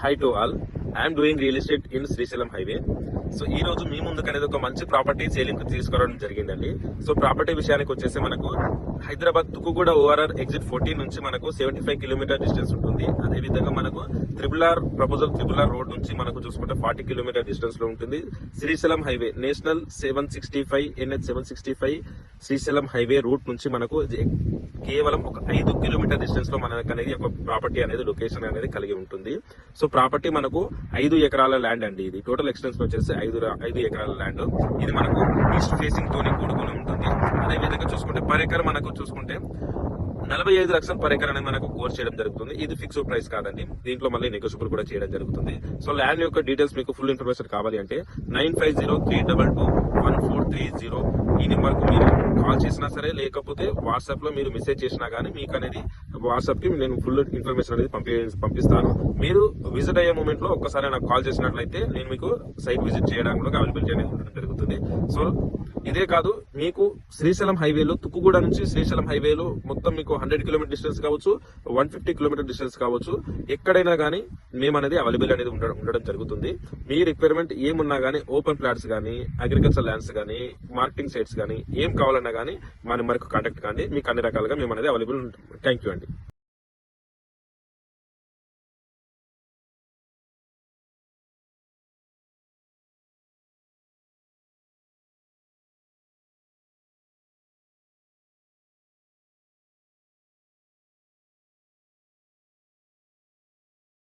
Hi to all. I am doing real estate in Srisalam Highway. So ఈ రోజు మీ ముందుకు అనేది ఒక మంచి ప్రాపర్టీ సేలింగ్ తీసుకురావడం జరిగిందండి. సో ప్రాపర్టీ విషయానికి వచ్చేసి మనకు హైదరాబాద్ తుకుగూడ ఓఆర్ఆర్ ఎగ్జిట్ 14 నుంచి మనకు 75 కిలోమీటర్ డిస్టెన్స్ ఉంటుంది. అదే విధంగా మనకు త్రిబుల్ ఆర్ రోడ్ నుంచి మనకు చూసుకుంటే 40 కిలోమీటర్ డిస్టెన్స్ లో ఉంటుంది. Srisailam highway national 765 NH 765 Srisailam highway route నుంచి మనకు కేవలం ఒక 5 కిలోమీటర్ డిస్టెన్స్ లో మనకు అనేది ఒక ప్రాపర్టీ అనేది లొకేషన్ అనేది కలిగి ఉంటుంది. సో ప్రాపర్టీ మనకు 5 ఎకరాల ల్యాండ్ అండి. ఇది టోటల్ ఎక్స్టెన్స్ వచ్చేసి 5 ఎకరాల ల్యాండ్. ఇది మనకు ఈస్ట్ ఫేసింగ్ తోని కూడుకుని ఉంటుంది. అదే విధంగా చూసుకుంటే పర్ ఎకర్ మనకు చూసుకుంటే 45 లక్షలు పర్ ఎకర్ అనేది మనకు కోర్స్ చేయడం జరుగుతుంది. ఇది ఫిక్స్డ్ ప్రైస్ కాదండి, దీంట్లో మళ్ళీ నెగోషియబుల్ కూడా చేయడం జరుగుతుంది. సో ల్యాండ్ యొక్క డీటెయిల్స్ మీకు ఫుల్ ఇన్ఫర్మేషన్ కావాలి అంటే 9503221430 ఈ నెంబర్ కు మీరు కాల్ చేసినా సరే, లేకపోతే వాట్సాప్ లో మీరు మెసేజ్ చేసినా గానీ మీకు అనేది వాట్సాప్ కి నేను ఫుల్ ఇన్ఫర్మేషన్ అనేది పంపిస్తాను. మీరు విజిట్ అయ్యే మూమెంట్ లో ఒక్కసారి నాకు కాల్ చేసినట్లయితే నేను మీకు సైట్ విజిట్ చేయడానికి కూడా అవైలబిలిటీ అనేది ఉండడం జరుగుతుంది. సో ఇదే కాదు, మీకు శ్రీశైలం హైవేలో తుక్కుగూడ నుంచి శ్రీశైలం హైవేలో మొత్తం మీకు 100 కిలోమీటర్ డిస్టెన్స్ కావచ్చు, 150 కిలోమీటర్ డిస్టెన్స్ కావచ్చు, ఎక్కడైనా గానీ మేము అనేది అవైలబుల్ అనేది ఉండడం జరుగుతుంది. మీ రిక్వైర్మెంట్ ఏమున్నా గానీ, ఓపెన్ ప్లాట్స్ గానీ, అగ్రికల్చర్ ల్యాండ్స్ గానీ, మార్కెటింగ్ సైట్స్ గానీ, ఏం కావాలన్నా గానీ మా నెంబర్కి కాంటాక్ట్ కానీ మీకు అన్ని రకాలుగా మేము అనేది అవైలబుల్ ఉంటుంది. థ్యాంక్ యూ అండి.